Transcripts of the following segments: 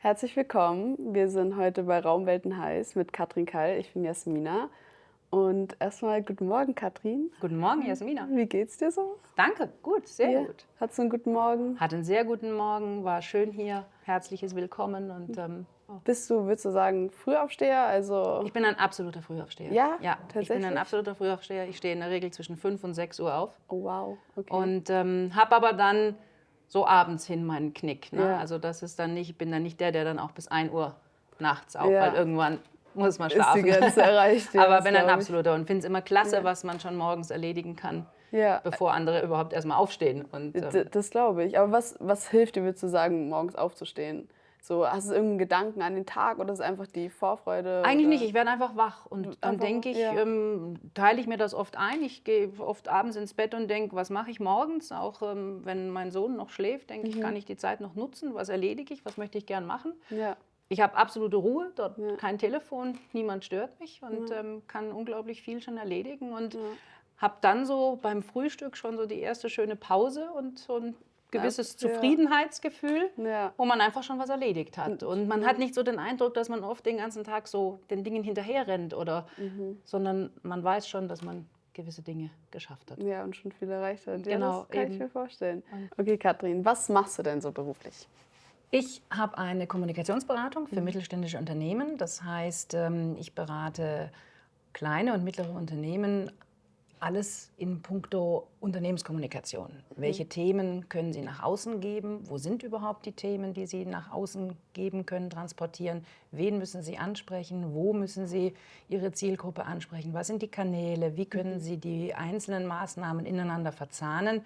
Herzlich willkommen. Wir sind heute bei Raumwelten heiß mit Katrin Kall. Ich bin Jasmina. Und erstmal guten Morgen, Katrin. Guten Morgen, Jasmina. Wie geht's dir so? Danke, gut, sehr Ja. gut. Hattest du einen guten Morgen? Hatte einen sehr guten Morgen, war schön hier. Herzliches Willkommen. Und, Würdest du sagen, Frühaufsteher? Also, ich bin ein absoluter Frühaufsteher. Ja, ich bin tatsächlich? ein absoluter Frühaufsteher. Ich stehe in der Regel zwischen 5 und 6 Uhr auf oh wow, okay. und habe aber dann so abends hin meinen Knick. Ne? Ja. Also das ist dann nicht, ich bin dann nicht der dann auch bis 1 Uhr nachts auf, Ja. weil irgendwann muss man Ist die schlafen. Grenze erreicht? Ja, Aber das bin ein glaub ich. absoluter und finde es immer klasse, Ja. was man schon morgens erledigen kann, Ja, bevor andere überhaupt erstmal aufstehen. Und, das glaube ich. Aber was hilft dir, würdest du sagen, morgens aufzustehen? So, hast du irgendeinen Gedanken an den Tag oder ist es einfach die Vorfreude? Eigentlich oder? nicht, ich werde einfach wach und dann einfach denke ich, ja. teile ich mir das oft ein. Ich gehe oft abends ins Bett und denke, was mache ich morgens? Auch wenn mein Sohn noch schläft, denke ich, kann ich die Zeit noch nutzen? Was erledige ich? Was möchte ich gern machen? Ja. Ich habe absolute Ruhe, dort Ja. kein Telefon, niemand stört mich und kann unglaublich viel schon erledigen und habe dann so beim Frühstück schon so die erste schöne Pause und so ein gewisses Ja. Zufriedenheitsgefühl, Ja. wo man einfach schon was erledigt hat. Und man hat nicht so den Eindruck, dass man oft den ganzen Tag so den Dingen hinterherrennt oder, sondern man weiß schon, dass man gewisse Dinge geschafft hat. Ja, und schon viel erreicht hat. Ja, Genau, das kann ich eben. mir vorstellen. Okay, Katrin, was machst du denn so beruflich? Ich habe eine Kommunikationsberatung für mittelständische Unternehmen. Das heißt, ich berate kleine und mittlere Unternehmen, alles in puncto Unternehmenskommunikation. Welche Themen können Sie nach außen geben? Wo sind überhaupt die Themen, die Sie nach außen geben können, transportieren? Wen müssen Sie ansprechen? Wo müssen Sie Ihre Zielgruppe ansprechen? Was sind die Kanäle? Wie können Sie die einzelnen Maßnahmen ineinander verzahnen?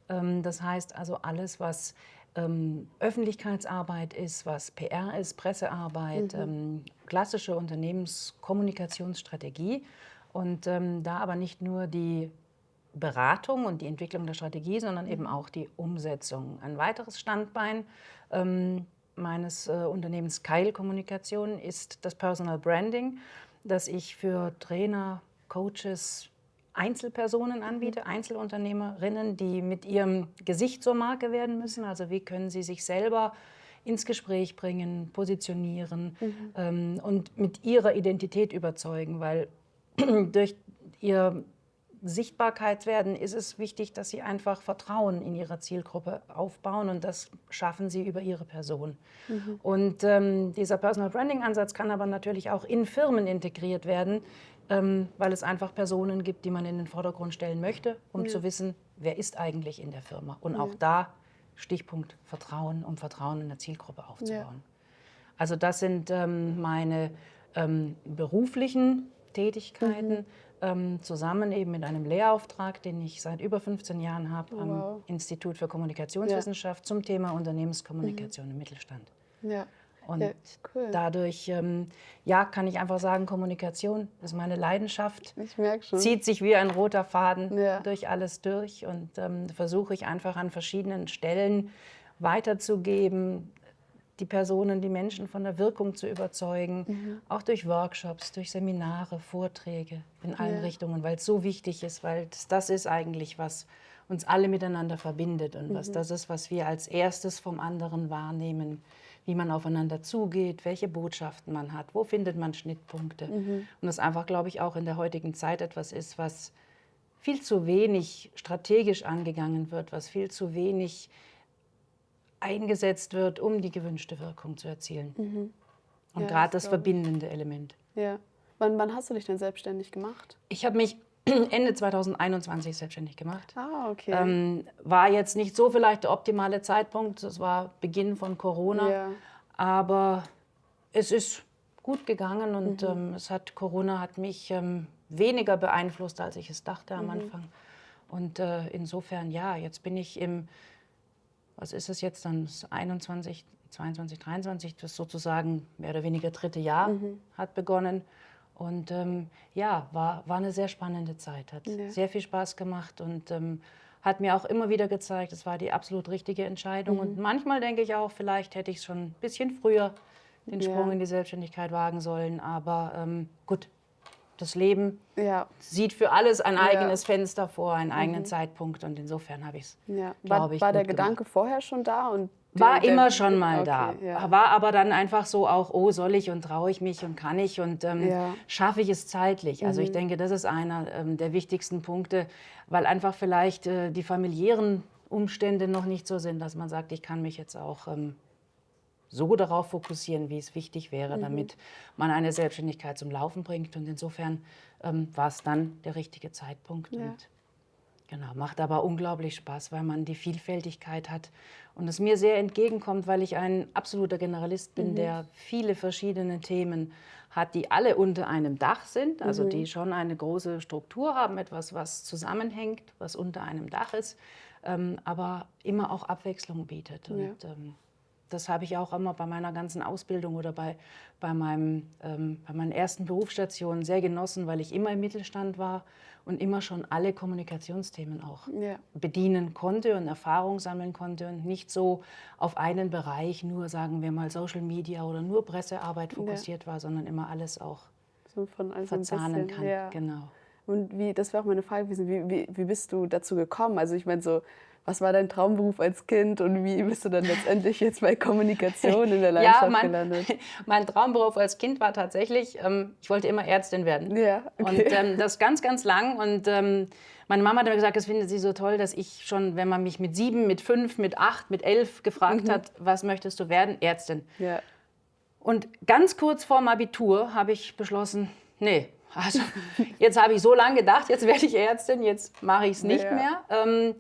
Das heißt also alles, was Öffentlichkeitsarbeit ist, was PR ist, Pressearbeit, klassische Unternehmenskommunikationsstrategie. Und da aber nicht nur die Beratung und die Entwicklung der Strategie, sondern eben auch die Umsetzung. Ein weiteres Standbein meines Unternehmens Keil Kommunikation ist das Personal Branding, das ich für Trainer, Coaches, Einzelpersonen anbiete, Einzelunternehmerinnen, die mit ihrem Gesicht zur Marke werden müssen. Also wie können sie sich selber ins Gespräch bringen, positionieren und mit ihrer Identität überzeugen, weil durch ihr Sichtbarkeitswerden ist es wichtig, dass sie einfach Vertrauen in ihrer Zielgruppe aufbauen und das schaffen sie über ihre Person. Und dieser Personal Branding Ansatz kann aber natürlich auch in Firmen integriert werden, weil es einfach Personen gibt, die man in den Vordergrund stellen möchte, um zu wissen, wer ist eigentlich in der Firma. Und auch da Stichpunkt Vertrauen, um Vertrauen in der Zielgruppe aufzubauen. Also das sind meine beruflichen Tätigkeiten, zusammen eben mit einem Lehrauftrag, den ich seit über 15 Jahren habe am Institut für Kommunikationswissenschaft zum Thema Unternehmenskommunikation im Mittelstand. Ja. Und Ja, cool. dadurch kann ich einfach sagen, Kommunikation ist meine Leidenschaft. Ich merke schon. Zieht sich wie ein roter Faden Ja. durch alles durch und versuche ich einfach an verschiedenen Stellen weiterzugeben, die Personen, die Menschen von der Wirkung zu überzeugen, auch durch Workshops, durch Seminare, Vorträge in allen Richtungen, weil es so wichtig ist, weil das ist eigentlich, was uns alle miteinander verbindet und was das ist, was wir als erstes vom anderen wahrnehmen, wie man aufeinander zugeht, welche Botschaften man hat, wo findet man Schnittpunkte. Und das einfach, glaube ich, auch in der heutigen Zeit etwas ist, was viel zu wenig strategisch angegangen wird, was viel zu wenig eingesetzt wird, um die gewünschte Wirkung zu erzielen. Und Ja, gerade das das glaub ich. verbindende Element. Ja. Wann hast du dich denn selbstständig gemacht? Ich habe mich Ende 2021 selbstständig gemacht. Ah, okay. War jetzt nicht so vielleicht der optimale Zeitpunkt, das war Beginn von Corona, Ja. aber es ist gut gegangen und Corona hat mich weniger beeinflusst, als ich es dachte am Anfang. Und insofern, ja, jetzt bin ich was ist es jetzt dann, 21, 22, 23, das sozusagen mehr oder weniger dritte Jahr hat begonnen. Und war eine sehr spannende Zeit, hat sehr viel Spaß gemacht und hat mir auch immer wieder gezeigt, es war die absolut richtige Entscheidung. Und manchmal denke ich auch, vielleicht hätte ich schon ein bisschen früher den Sprung in die Selbstständigkeit wagen sollen. Aber gut, das Leben Ja. sieht für alles ein Ja. eigenes Fenster vor, einen eigenen Zeitpunkt und insofern habe ich es, Ja. glaube ich, War der gut Gedanke gemacht. vorher schon da? Und War immer schon mal da, okay, ja. war aber dann einfach so auch, oh, soll ich und traue ich mich und kann ich und Ja. schaffe ich es zeitlich? Also ich denke, das ist einer der wichtigsten Punkte, weil einfach vielleicht die familiären Umstände noch nicht so sind, dass man sagt, ich kann mich jetzt auch so darauf fokussieren, wie es wichtig wäre, damit man eine Selbstständigkeit zum Laufen bringt. Und insofern war es dann der richtige Zeitpunkt. Ja. Und genau, macht aber unglaublich Spaß, weil man die Vielfältigkeit hat und es mir sehr entgegenkommt, weil ich ein absoluter Generalist bin, der viele verschiedene Themen hat, die alle unter einem Dach sind, also die schon eine große Struktur haben, etwas, was zusammenhängt, was unter einem Dach ist, aber immer auch Abwechslung bietet. Und das habe ich auch immer bei meiner ganzen Ausbildung oder bei meinen ersten Berufsstationen sehr genossen, weil ich immer im Mittelstand war und immer schon alle Kommunikationsthemen auch bedienen konnte und Erfahrung sammeln konnte und nicht so auf einen Bereich, nur sagen wir mal Social Media oder nur Pressearbeit fokussiert war, sondern immer alles auch so von ein verzahnen bisschen, kann. ja. Genau. Und das wäre auch meine Frage gewesen, wie bist du dazu gekommen? Also ich meine so, was war dein Traumberuf als Kind und wie bist du dann letztendlich jetzt bei Kommunikation in der Leidenschaft gelandet? Mein Traumberuf als Kind war tatsächlich, ich wollte immer Ärztin werden. Ja, okay. Und das ganz, ganz lang. Und meine Mama hat mir gesagt, das findet sie so toll, dass ich schon, wenn man mich mit 7, mit 5, mit 8, mit 11 gefragt hat, was möchtest du werden? Ärztin. Ja. Und ganz kurz vorm Abitur habe ich beschlossen, nee, also jetzt habe ich so lange gedacht, jetzt werde ich Ärztin, jetzt mache ich es nicht mehr.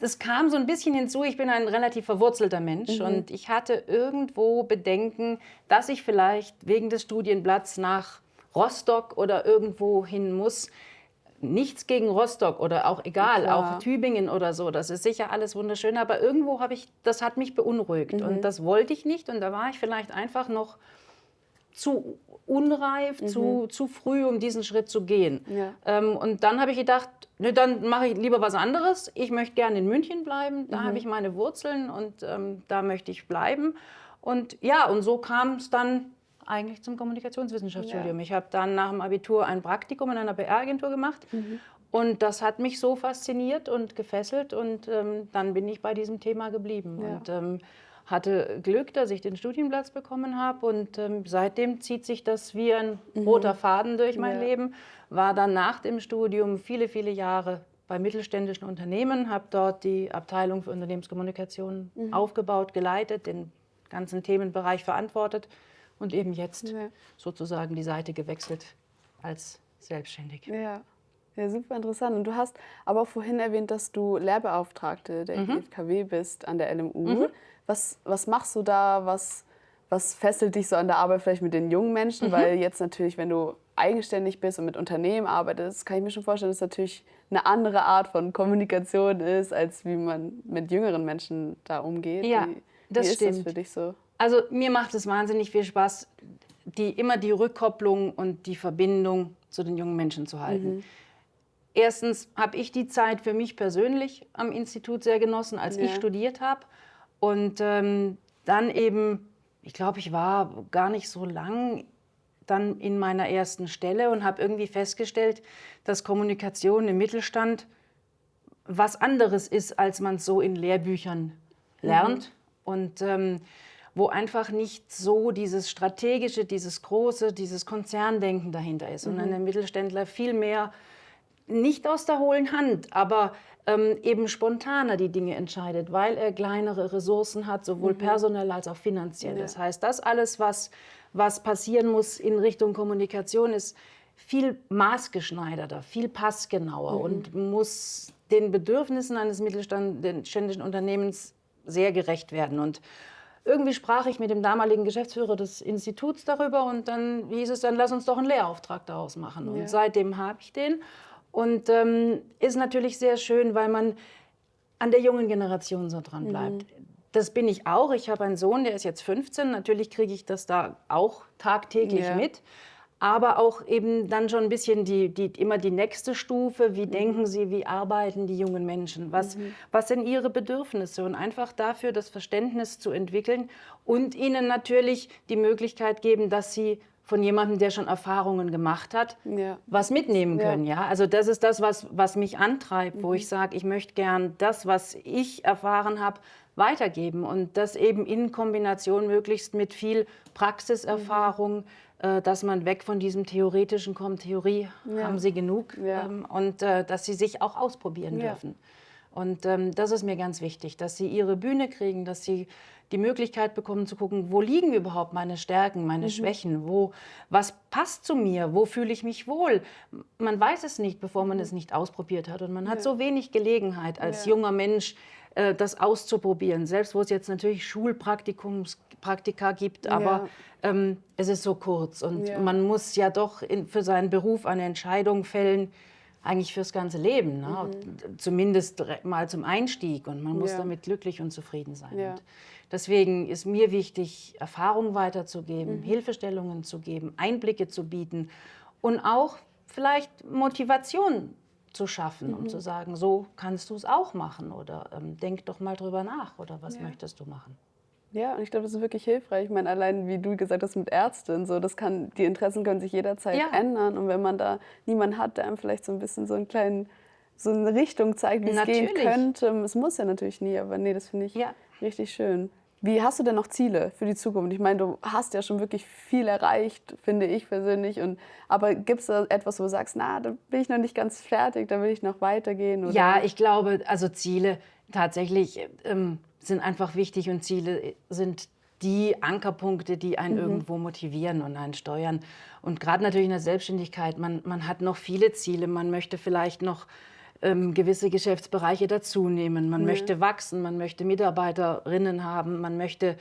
Das kam so ein bisschen hinzu, ich bin ein relativ verwurzelter Mensch und ich hatte irgendwo Bedenken, dass ich vielleicht wegen des Studienplatz nach Rostock oder irgendwo hin muss. Nichts gegen Rostock oder auch egal, Klar. auch Tübingen oder so, das ist sicher alles wunderschön, aber irgendwo das hat mich beunruhigt und das wollte ich nicht und da war ich vielleicht einfach noch zu unreif, zu früh, um diesen Schritt zu gehen. Ja. Und dann habe ich gedacht, ne, dann mache ich lieber was anderes. Ich möchte gerne in München bleiben, da habe ich meine Wurzeln und da möchte ich bleiben. Und ja, und so kam es dann eigentlich zum Kommunikationswissenschaftsstudium. Ja. Ich habe dann nach dem Abitur ein Praktikum in einer PR-Agentur gemacht und das hat mich so fasziniert und gefesselt und dann bin ich bei diesem Thema geblieben. Ja. Und hatte Glück, dass ich den Studienplatz bekommen habe und seitdem zieht sich das wie ein roter Faden durch mein Leben. War dann nach dem Studium viele, viele Jahre bei mittelständischen Unternehmen, habe dort die Abteilung für Unternehmenskommunikation aufgebaut, geleitet, den ganzen Themenbereich verantwortet und eben jetzt sozusagen die Seite gewechselt als Selbstständige. Ja. Ja, super interessant. Und du hast aber auch vorhin erwähnt, dass du Lehrbeauftragte der IFKW bist an der LMU. Was machst du da? Was fesselt dich so an der Arbeit vielleicht mit den jungen Menschen? Weil jetzt natürlich, wenn du eigenständig bist und mit Unternehmen arbeitest, kann ich mir schon vorstellen, dass es natürlich eine andere Art von Kommunikation ist, als wie man mit jüngeren Menschen da umgeht. Ja, das wie stimmt. Ist das für dich so? Also mir macht es wahnsinnig viel Spaß, immer die Rückkopplung und die Verbindung zu den jungen Menschen zu halten. Erstens habe ich die Zeit für mich persönlich am Institut sehr genossen, als ich studiert habe. Und dann eben, ich glaube, ich war gar nicht so lang dann in meiner ersten Stelle und habe irgendwie festgestellt, dass Kommunikation im Mittelstand was anderes ist, als man es so in Lehrbüchern lernt. Und wo einfach nicht so dieses strategische, dieses große, dieses Konzerndenken dahinter ist, sondern der Mittelständler viel mehr nicht aus der hohlen Hand, aber eben spontaner die Dinge entscheidet, weil er kleinere Ressourcen hat, sowohl personell als auch finanziell. Das heißt, das alles, was passieren muss in Richtung Kommunikation, ist viel maßgeschneiderter, viel passgenauer und muss den Bedürfnissen eines mittelständischen Unternehmens sehr gerecht werden. Und irgendwie sprach ich mit dem damaligen Geschäftsführer des Instituts darüber und dann hieß es, dann lass uns doch einen Lehrauftrag daraus machen. Und seitdem habe ich den. Und ist natürlich sehr schön, weil man an der jungen Generation so dran bleibt. Das bin ich auch. Ich habe einen Sohn, der ist jetzt 15. Natürlich kriege ich das da auch tagtäglich mit. Aber auch eben dann schon ein bisschen immer die nächste Stufe. Wie denken sie, wie arbeiten die jungen Menschen? Was sind ihre Bedürfnisse? Und einfach dafür das Verständnis zu entwickeln und ihnen natürlich die Möglichkeit geben, dass sie von jemandem, der schon Erfahrungen gemacht hat, Ja. was mitnehmen können. Ja? Also das ist das, was mich antreibt, wo ich sage, ich möchte gern das, was ich erfahren habe, weitergeben und das eben in Kombination möglichst mit viel Praxiserfahrung, dass man weg von diesem Theoretischen kommt, Theorie haben sie genug, und dass sie sich auch ausprobieren dürfen. Und das ist mir ganz wichtig, dass sie ihre Bühne kriegen, dass sie die Möglichkeit bekommen zu gucken, wo liegen überhaupt meine Stärken, meine Schwächen, was passt zu mir, wo fühle ich mich wohl. Man weiß es nicht, bevor man es nicht ausprobiert hat. Und man hat so wenig Gelegenheit als junger Mensch, das auszuprobieren. Selbst wo es jetzt natürlich Schulpraktika gibt, aber es ist so kurz. Und man muss ja doch für seinen Beruf eine Entscheidung fällen, eigentlich fürs ganze Leben, ne? Zumindest mal zum Einstieg, und man muss damit glücklich und zufrieden sein. Und deswegen ist mir wichtig, Erfahrung weiterzugeben, Hilfestellungen zu geben, Einblicke zu bieten und auch vielleicht Motivation zu schaffen, um zu sagen, so kannst du es auch machen oder denk doch mal drüber nach oder was möchtest du machen. Ja, und ich glaube, das ist wirklich hilfreich. Ich meine, allein wie du gesagt hast mit Ärztin, so, die Interessen können sich jederzeit ändern. Und wenn man da niemanden hat, der einem vielleicht so ein bisschen so eine Richtung zeigt, wie es gehen könnte. Es muss ja natürlich nie, aber nee, das finde ich richtig schön. Wie hast du denn noch Ziele für die Zukunft? Ich meine, du hast ja schon wirklich viel erreicht, finde ich persönlich. Aber gibt es da etwas, wo du sagst, na, da bin ich noch nicht ganz fertig, da will ich noch weitergehen? Oder? Ja, ich glaube, also Ziele tatsächlich sind einfach wichtig, und Ziele sind die Ankerpunkte, die einen irgendwo motivieren und einen steuern. Und gerade natürlich in der Selbstständigkeit, man hat noch viele Ziele, man möchte vielleicht noch gewisse Geschäftsbereiche dazunehmen, man möchte wachsen, man möchte Mitarbeiterinnen haben, man möchte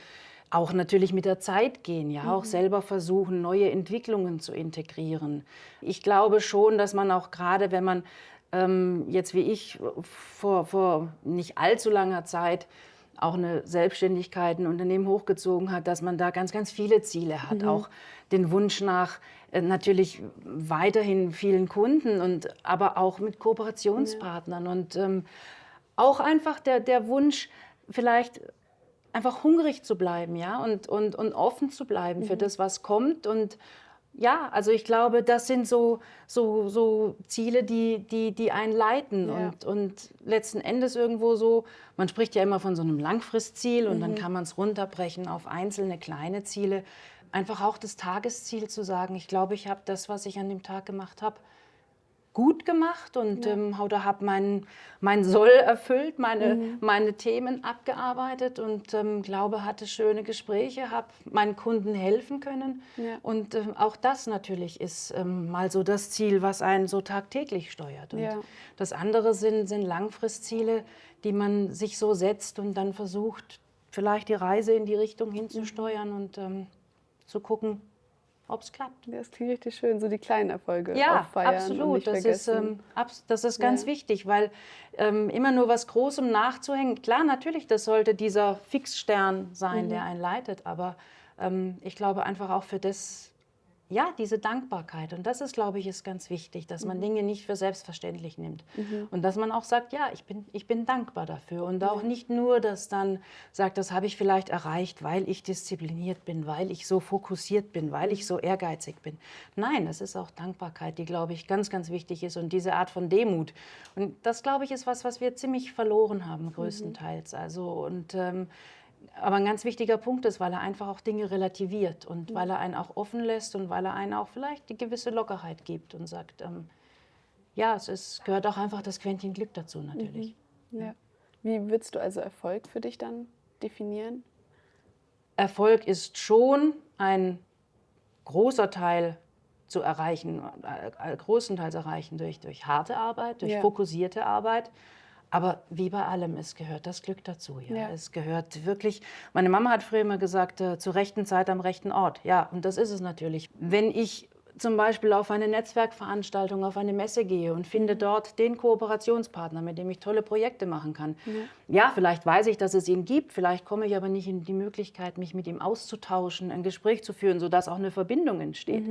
auch natürlich mit der Zeit gehen, ja, auch selber versuchen, neue Entwicklungen zu integrieren. Ich glaube schon, dass man auch gerade, wenn man jetzt wie ich vor nicht allzu langer Zeit auch eine Selbstständigkeit, ein Unternehmen hochgezogen hat, dass man da ganz, ganz viele Ziele hat. Auch den Wunsch nach natürlich weiterhin vielen Kunden, aber auch mit Kooperationspartnern. Und auch einfach der Wunsch, vielleicht einfach hungrig zu bleiben, ja, und offen zu bleiben für das, was kommt. Und ja, also ich glaube, das sind so Ziele, die einen leiten und letzten Endes irgendwo so, man spricht ja immer von so einem Langfristziel und dann kann man es runterbrechen auf einzelne kleine Ziele. Einfach auch das Tagesziel zu sagen, ich glaube, ich habe das, was ich an dem Tag gemacht habe, gut gemacht und oder habe mein Soll erfüllt, meine Themen abgearbeitet und glaube, hatte schöne Gespräche, habe meinen Kunden helfen können. Und auch das natürlich ist mal so das Ziel, was einen so tagtäglich steuert. Und das andere sind Langfristziele, die man sich so setzt und dann versucht, vielleicht die Reise in die Richtung hinzusteuern und zu gucken, ob es klappt. Das klingt richtig schön, so die kleinen Erfolge ja, auch feiern absolut. und nicht vergessen. Das ist ganz wichtig, weil immer nur was Großem nachzuhängen, klar, natürlich, das sollte dieser Fixstern sein, der einen leitet, aber ich glaube einfach auch für das, ja, diese Dankbarkeit. Und das ist, glaube ich, ist ganz wichtig, dass man Dinge nicht für selbstverständlich nimmt. Und dass man auch sagt, ja, ich bin dankbar dafür. Und auch nicht nur, dass dann sagt, das habe ich vielleicht erreicht, weil ich diszipliniert bin, weil ich so fokussiert bin, weil ich so ehrgeizig bin. Nein, es ist auch Dankbarkeit, die, glaube ich, ganz, ganz wichtig ist. Und diese Art von Demut. Und das, glaube ich, ist was wir ziemlich verloren haben, größtenteils. Also, und aber ein ganz wichtiger Punkt ist, weil er einfach auch Dinge relativiert und weil er einen auch offen lässt und weil er einen auch vielleicht die gewisse Lockerheit gibt und sagt, ja, gehört auch einfach das Quäntchen Glück dazu natürlich. Ja. Wie würdest du also Erfolg für dich dann definieren? Erfolg ist schon ein großer Teil zu erreichen, großenteils erreichen durch harte Arbeit, durch fokussierte Arbeit. Aber wie bei allem, es gehört das Glück dazu. Ja. Es gehört wirklich, meine Mama hat früher immer gesagt, zur rechten Zeit am rechten Ort. Ja, und das ist es natürlich. Wenn ich zum Beispiel auf eine Netzwerkveranstaltung, auf eine Messe gehe und finde dort den Kooperationspartner, mit dem ich tolle Projekte machen kann. Ja, vielleicht weiß ich, dass es ihn gibt, vielleicht komme ich aber nicht in die Möglichkeit, mich mit ihm auszutauschen, ein Gespräch zu führen, sodass auch eine Verbindung entsteht.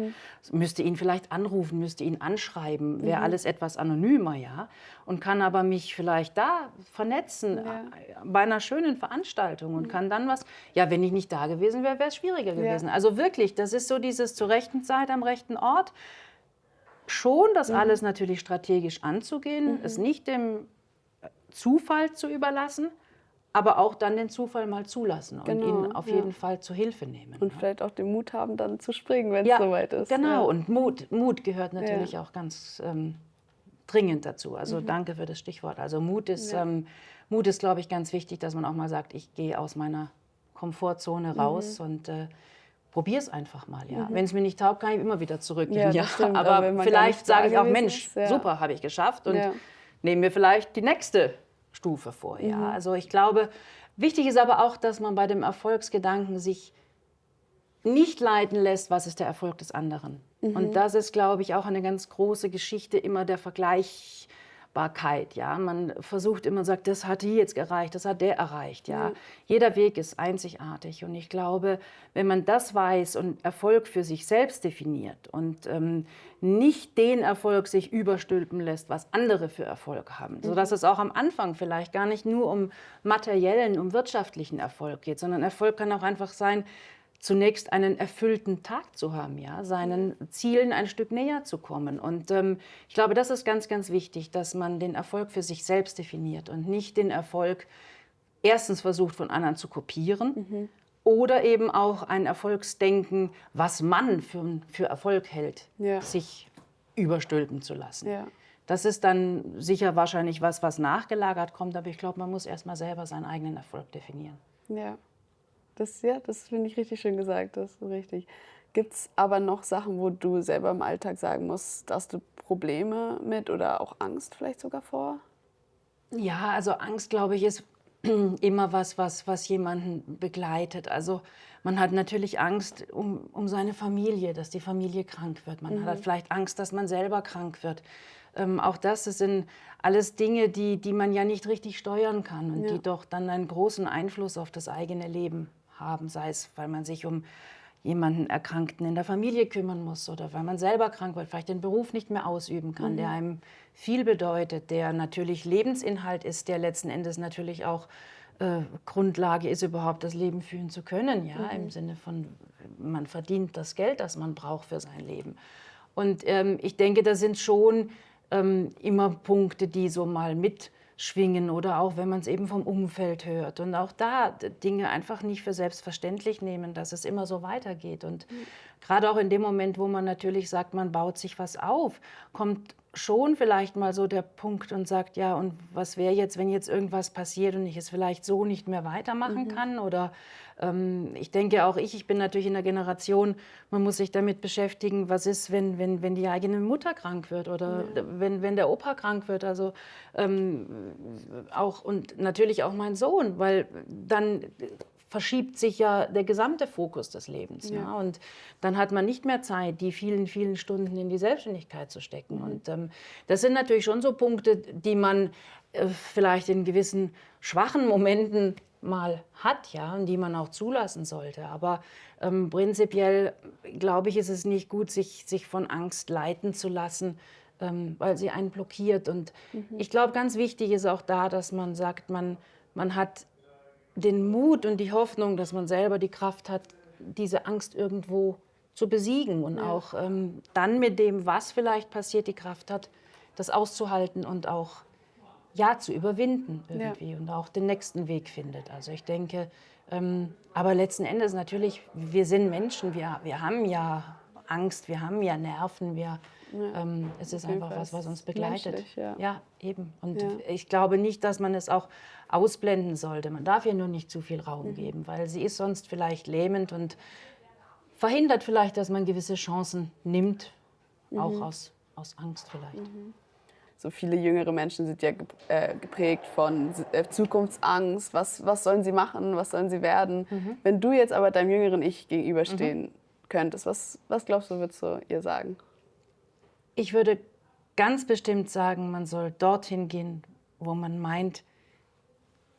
Müsste ihn vielleicht anrufen, müsste ihn anschreiben, wäre alles etwas anonymer, ja, und kann aber mich vielleicht da vernetzen bei einer schönen Veranstaltung und kann dann was, ja, wenn ich nicht da gewesen wäre, wäre es schwieriger gewesen. Also wirklich, das ist so dieses zur rechten Zeit am rechten Ort, schon das alles natürlich strategisch anzugehen, es nicht dem Zufall zu überlassen, aber auch dann den Zufall mal zulassen und ihn auf jeden Fall zur Hilfe nehmen. Und vielleicht auch den Mut haben, dann zu springen, wenn es soweit ist. Genau, und Mut gehört natürlich auch ganz dringend dazu. Also danke für das Stichwort. Also Mut ist, glaube ich, ganz wichtig, dass man auch mal sagt, ich gehe aus meiner Komfortzone raus und probiere es einfach mal. Ja. Wenn es mir nicht taugt, kann ich immer wieder zurückgehen. Ja, stimmt, aber vielleicht sage ich auch, Mensch, super, habe ich geschafft und nehme mir vielleicht die nächste Stufe vor. Ja. Also ich glaube, wichtig ist aber auch, dass man bei dem Erfolgsgedanken sich nicht leiten lässt, was ist der Erfolg des anderen. Und das ist, glaube ich, auch eine ganz große Geschichte immer der Vergleichbarkeit. Ja? Man versucht immer, sagt, das hat die jetzt erreicht, das hat der erreicht. Ja? Jeder Weg ist einzigartig. Und ich glaube, wenn man das weiß und Erfolg für sich selbst definiert und nicht den Erfolg sich überstülpen lässt, was andere für Erfolg haben, sodass es auch am Anfang vielleicht gar nicht nur um materiellen, um wirtschaftlichen Erfolg geht, sondern Erfolg kann auch einfach sein, zunächst einen erfüllten Tag zu haben, ja, seinen Zielen ein Stück näher zu kommen. Und ich glaube, das ist ganz, ganz wichtig, dass man den Erfolg für sich selbst definiert und nicht den Erfolg erstens versucht, von anderen zu kopieren oder eben auch ein Erfolgsdenken, was man für Erfolg hält, sich überstülpen zu lassen. Ja. Das ist dann sicher wahrscheinlich was nachgelagert kommt, aber ich glaube, man muss erst mal selber seinen eigenen Erfolg definieren. Ja. Das finde ich richtig schön gesagt, das ist richtig. Gibt es aber noch Sachen, wo du selber im Alltag sagen musst, dass du Probleme mit oder auch Angst vielleicht sogar vor? Ja, also Angst, glaube ich, ist immer was jemanden begleitet. Also man hat natürlich Angst um seine Familie, dass die Familie krank wird. Man hat vielleicht Angst, dass man selber krank wird. Auch das sind alles Dinge, die man ja nicht richtig steuern kann und die doch dann einen großen Einfluss auf das eigene Leben haben, sei es, weil man sich um jemanden Erkrankten in der Familie kümmern muss oder weil man selber krank wird, vielleicht den Beruf nicht mehr ausüben kann, der einem viel bedeutet, der natürlich Lebensinhalt ist, der letzten Endes natürlich auch Grundlage ist, überhaupt das Leben führen zu können, ja, im Sinne von, man verdient das Geld, das man braucht für sein Leben. Und ich denke, da sind schon immer Punkte, die so mal mitschwingen oder auch, wenn man es eben vom Umfeld hört. Und auch da Dinge einfach nicht für selbstverständlich nehmen, dass es immer so weitergeht. Und gerade auch in dem Moment, wo man natürlich sagt, man baut sich was auf, kommt schon vielleicht mal so der Punkt und sagt, ja, und was wäre jetzt, wenn jetzt irgendwas passiert und ich es vielleicht so nicht mehr weitermachen kann? Oder ich denke auch ich bin natürlich in der Generation, man muss sich damit beschäftigen, was ist, wenn die eigene Mutter krank wird oder wenn der Opa krank wird. Also auch und natürlich auch mein Sohn, weil dann verschiebt sich ja der gesamte Fokus des Lebens. Ja. Und dann hat man nicht mehr Zeit, die vielen, vielen Stunden in die Selbstständigkeit zu stecken. Und das sind natürlich schon so Punkte, die man vielleicht in gewissen schwachen Momenten mal hat, ja, und die man auch zulassen sollte. Aber prinzipiell, glaube ich, ist es nicht gut, sich von Angst leiten zu lassen, weil sie einen blockiert. Und ich glaube, ganz wichtig ist auch da, dass man sagt, man hat den Mut und die Hoffnung, dass man selber die Kraft hat, diese Angst irgendwo zu besiegen und auch dann mit dem, was vielleicht passiert, die Kraft hat, das auszuhalten und auch zu überwinden irgendwie und auch den nächsten Weg findet. Also ich denke, aber letzten Endes natürlich, wir sind Menschen, wir haben ja Angst, wir haben ja Nerven, es ist einfach was uns begleitet. Ja, eben. Und ich glaube nicht, dass man es auch ausblenden sollte. Man darf ihr nur nicht zu viel Raum geben, weil sie ist sonst vielleicht lähmend und verhindert vielleicht, dass man gewisse Chancen nimmt, auch aus Angst vielleicht. So viele jüngere Menschen sind ja geprägt von Zukunftsangst. Was sollen sie machen? Was sollen sie werden? Wenn du jetzt aber deinem jüngeren Ich gegenüberstehen könntest, was glaubst du, würdest du ihr sagen? Ich würde ganz bestimmt sagen, man soll dorthin gehen, wo man meint,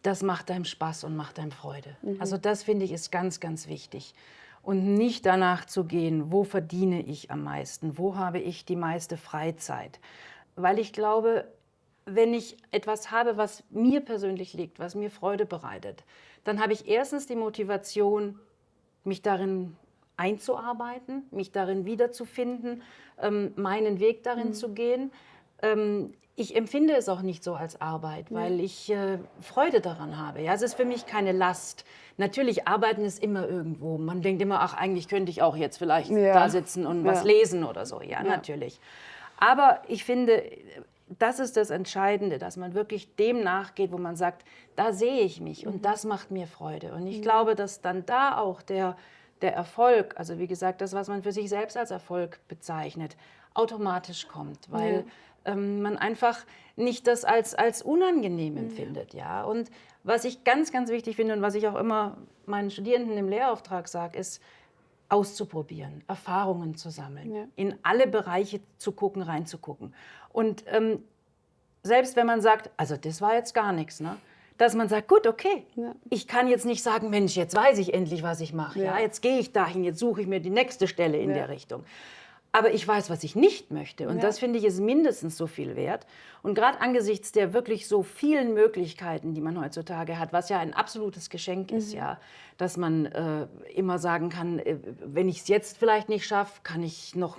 das macht einem Spaß und macht einem Freude. Also das finde ich ist ganz, ganz wichtig. Und nicht danach zu gehen, wo verdiene ich am meisten, wo habe ich die meiste Freizeit. Weil ich glaube, wenn ich etwas habe, was mir persönlich liegt, was mir Freude bereitet, dann habe ich erstens die Motivation, mich darin einzuarbeiten, mich darin wiederzufinden, meinen Weg darin zu gehen. Ich empfinde es auch nicht so als Arbeit, weil ich Freude daran habe. Ja, es ist für mich keine Last. Natürlich, Arbeiten ist immer irgendwo. Man denkt immer, ach, eigentlich könnte ich auch jetzt vielleicht da sitzen und was lesen oder so. Ja, natürlich. Aber ich finde, das ist das Entscheidende, dass man wirklich dem nachgeht, wo man sagt, da sehe ich mich und das macht mir Freude. Und ich glaube, dass dann da auch der Erfolg, also wie gesagt, das, was man für sich selbst als Erfolg bezeichnet, automatisch kommt, weil man einfach nicht das als unangenehm empfindet. Ja? Und was ich ganz, ganz wichtig finde und was ich auch immer meinen Studierenden im Lehrauftrag sage, ist, auszuprobieren, Erfahrungen zu sammeln, in alle Bereiche zu gucken, reinzugucken. Und selbst wenn man sagt, also das war jetzt gar nichts, ne? Dass man sagt, gut, okay, ich kann jetzt nicht sagen, Mensch, jetzt weiß ich endlich, was ich mache. Ja. Jetzt gehe ich dahin, jetzt suche ich mir die nächste Stelle in der Richtung. Aber ich weiß, was ich nicht möchte. Und das, finde ich, ist mindestens so viel wert. Und gerade angesichts der wirklich so vielen Möglichkeiten, die man heutzutage hat, was ja ein absolutes Geschenk ist, ja, dass man immer sagen kann, wenn ich es jetzt vielleicht nicht schaffe, kann ich noch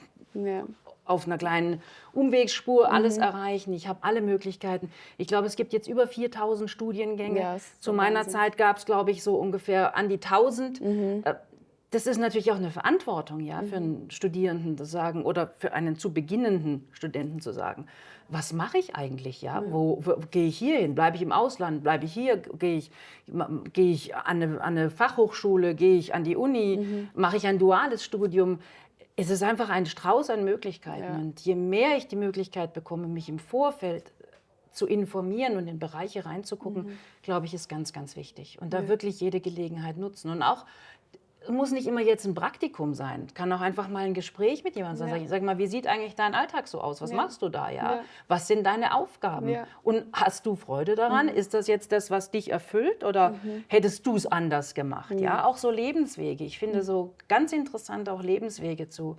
auf einer kleinen Umwegsspur alles erreichen. Ich habe alle Möglichkeiten. Ich glaube, es gibt jetzt über 4000 Studiengänge. Ja, zu meiner Zeit gab es, glaube ich, so ungefähr an die 1000. Das ist natürlich auch eine Verantwortung, ja, für einen Studierenden zu sagen oder für einen zu beginnenden Studenten zu sagen, was mache ich eigentlich, ja? Wo gehe ich hier hin? Bleibe ich im Ausland? Bleibe ich hier? Gehe ich an eine Fachhochschule? Gehe ich an die Uni? Mache ich ein duales Studium? Es ist einfach ein Strauß an Möglichkeiten. Und je mehr ich die Möglichkeit bekomme, mich im Vorfeld zu informieren und in Bereiche reinzugucken, glaube ich, ist ganz, ganz wichtig. Und da wirklich jede Gelegenheit nutzen. Und auch, es muss nicht immer jetzt ein Praktikum sein. Kann auch einfach mal ein Gespräch mit jemandem sein. Sag mal, wie sieht eigentlich dein Alltag so aus? Was machst du da? Ja? Was sind deine Aufgaben? Und hast du Freude daran? Ist das jetzt das, was dich erfüllt? Oder hättest du es anders gemacht? Ja? Auch so Lebenswege. Ich finde so ganz interessant, auch Lebenswege zu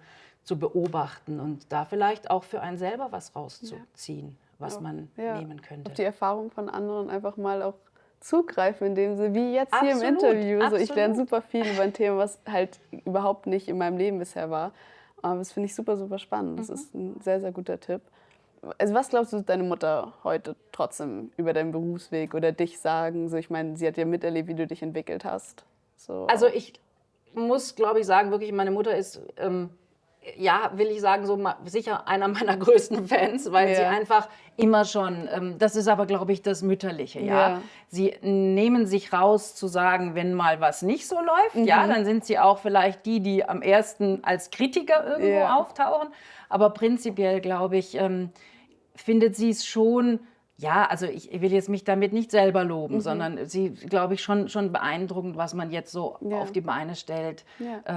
beobachten und da vielleicht auch für einen selber was rauszuziehen, was man nehmen könnte. Auf die Erfahrung von anderen einfach mal auch zugreifen, in dem Sinne, wie jetzt hier im Interview. So, ich lerne super viel über ein Thema, was halt überhaupt nicht in meinem Leben bisher war. Aber das finde ich super, super spannend. Das ist ein sehr, sehr guter Tipp. Also was glaubst du, wird deine Mutter heute trotzdem über deinen Berufsweg oder dich sagen? So, ich meine, sie hat ja miterlebt, wie du dich entwickelt hast. So. Also ich muss, glaube ich, sagen, wirklich, meine Mutter ist, will ich sagen, so sicher einer meiner größten Fans, weil sie einfach immer schon, das ist aber, glaube ich, das Mütterliche, ja. Sie nehmen sich raus zu sagen, wenn mal was nicht so läuft, ja, dann sind sie auch vielleicht die am ersten als Kritiker irgendwo auftauchen, aber prinzipiell, glaube ich, findet sie es schon, ja, also ich will jetzt mich damit nicht selber loben, sondern sie, glaube ich, schon beeindruckend, was man jetzt so auf die Beine stellt,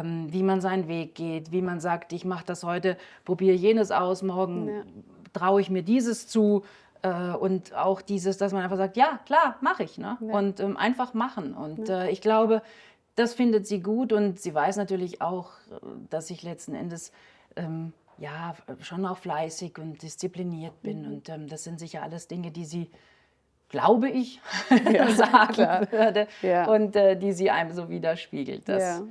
wie man seinen Weg geht, wie man sagt, ich mache das heute, probiere jenes aus, morgen traue ich mir dieses zu und auch dieses, dass man einfach sagt, ja, klar, mache ich, ne? Und einfach machen. Und ich glaube, das findet sie gut und sie weiß natürlich auch, dass ich letzten Endes schon auch fleißig und diszipliniert bin. Und das sind sicher alles Dinge, die sie, glaube ich, sagen würde und die sie einem so widerspiegelt. Das,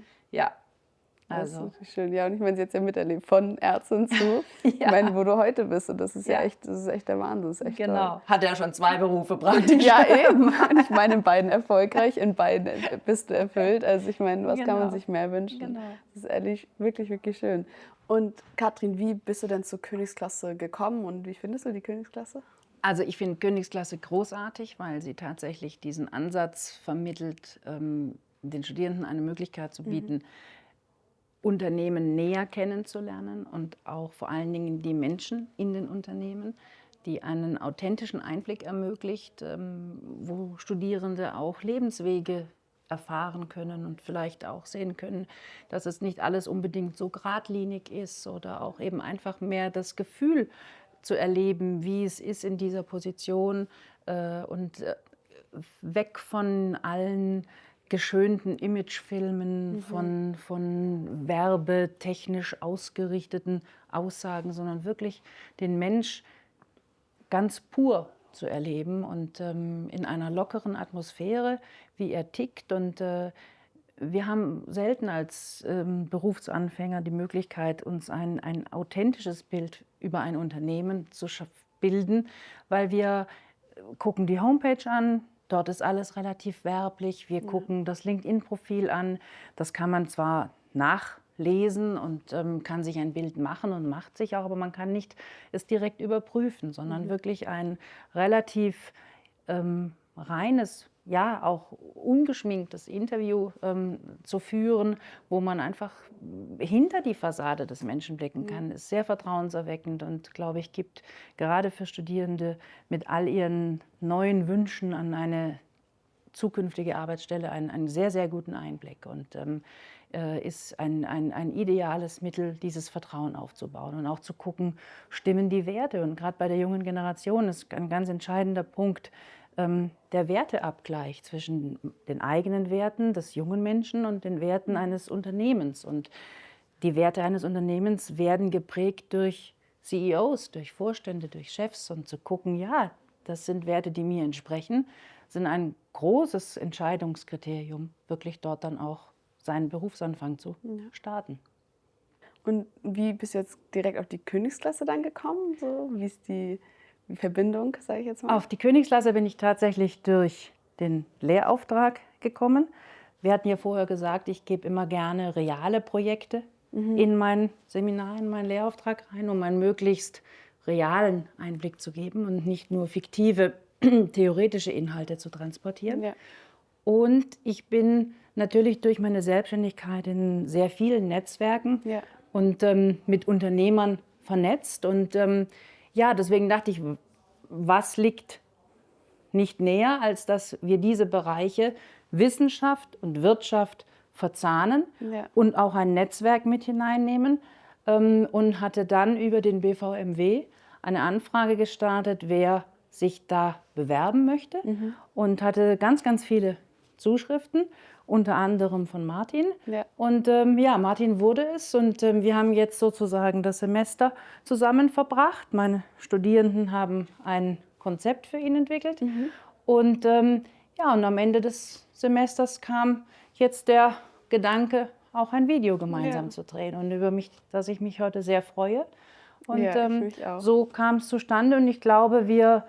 Also. Das ist natürlich schön. Ja, und ich meine, sie hat es ja miterlebt, von Ärztin zu, ich meine, wo du heute bist. Und das ist echt, das ist echt der Wahnsinn. Das ist echt toll. Hat ja schon 2 Berufe praktisch. Ja, eben. Und ich meine, in beiden erfolgreich, in beiden bist du erfüllt. Also ich meine, was kann man sich mehr wünschen? Das ist ehrlich wirklich, wirklich schön. Und Katrin, wie bist du denn zur Königsklasse gekommen und wie findest du die Königsklasse? Also ich finde Königsklasse großartig, weil sie tatsächlich diesen Ansatz vermittelt, den Studierenden eine Möglichkeit zu bieten, Unternehmen näher kennenzulernen und auch vor allen Dingen die Menschen in den Unternehmen, die einen authentischen Einblick ermöglicht, wo Studierende auch Lebenswege erfahren können und vielleicht auch sehen können, dass es nicht alles unbedingt so geradlinig ist oder auch eben einfach mehr das Gefühl zu erleben, wie es ist in dieser Position und weg von allen geschönten Imagefilmen, von werbetechnisch ausgerichteten Aussagen, sondern wirklich den Mensch ganz pur zu erleben und in einer lockeren Atmosphäre, wie er tickt. Und wir haben selten als Berufsanfänger die Möglichkeit, uns ein authentisches Bild über ein Unternehmen zu bilden, weil wir gucken die Homepage an. Dort ist alles relativ werblich. Wir gucken das LinkedIn-Profil an. Das kann man zwar nachlesen und kann sich ein Bild machen und macht sich auch, aber man kann nicht es direkt überprüfen, sondern wirklich ein relativ reines, ja auch ungeschminktes Interview zu führen, wo man einfach hinter die Fassade des Menschen blicken kann, ist sehr vertrauenserweckend und, glaube ich, gibt gerade für Studierende mit all ihren neuen Wünschen an eine zukünftige Arbeitsstelle einen sehr, sehr guten Einblick und ist ein ideales Mittel, dieses Vertrauen aufzubauen und auch zu gucken, stimmen die Werte. Und gerade bei der jungen Generation ist ein ganz entscheidender Punkt, der Werteabgleich zwischen den eigenen Werten des jungen Menschen und den Werten eines Unternehmens. Und die Werte eines Unternehmens werden geprägt durch CEOs, durch Vorstände, durch Chefs. Und zu gucken, ja, das sind Werte, die mir entsprechen, sind ein großes Entscheidungskriterium, wirklich dort dann auch seinen Berufsanfang zu starten. Und wie bist du jetzt direkt auf die Königsklasse dann gekommen? So, wie ist die Verbindung, sage ich jetzt mal? Auf die Königsklasse bin ich tatsächlich durch den Lehrauftrag gekommen. Wir hatten ja vorher gesagt, ich gebe immer gerne reale Projekte in mein Seminar, in meinen Lehrauftrag rein, um einen möglichst realen Einblick zu geben und nicht nur fiktive, theoretische Inhalte zu transportieren. Ja. Und ich bin natürlich durch meine Selbstständigkeit in sehr vielen Netzwerken und mit Unternehmern vernetzt. Und ja, deswegen dachte ich, was liegt nicht näher, als dass wir diese Bereiche Wissenschaft und Wirtschaft verzahnen und auch ein Netzwerk mit hineinnehmen. Und hatte dann über den BVMW eine Anfrage gestartet, wer sich da bewerben möchte. Und hatte ganz, ganz viele Zuschriften, unter anderem von Martin. Und ja, Martin wurde es und wir haben jetzt sozusagen das Semester zusammen verbracht. Meine Studierenden haben ein Konzept für ihn entwickelt. Und ja, und am Ende des Semesters kam jetzt der Gedanke, auch ein Video gemeinsam zu drehen und über mich, dass ich mich heute sehr freue. Und so kam es zustande und ich glaube, wir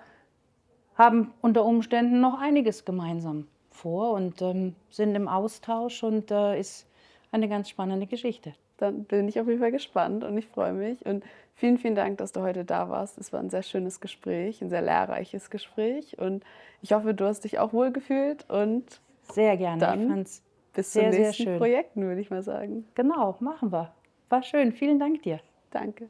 haben unter Umständen noch einiges gemeinsam vor und sind im Austausch und ist eine ganz spannende Geschichte. Dann bin ich auf jeden Fall gespannt und ich freue mich. Und vielen, vielen Dank, dass du heute da warst. Es war ein sehr schönes Gespräch, ein sehr lehrreiches Gespräch. Und ich hoffe, du hast dich auch wohl gefühlt. Und sehr gerne. Dann ich fand's bis sehr, zu nächsten sehr schön. Projekten, würde ich mal sagen. Genau, machen wir. War schön. Vielen Dank dir. Danke.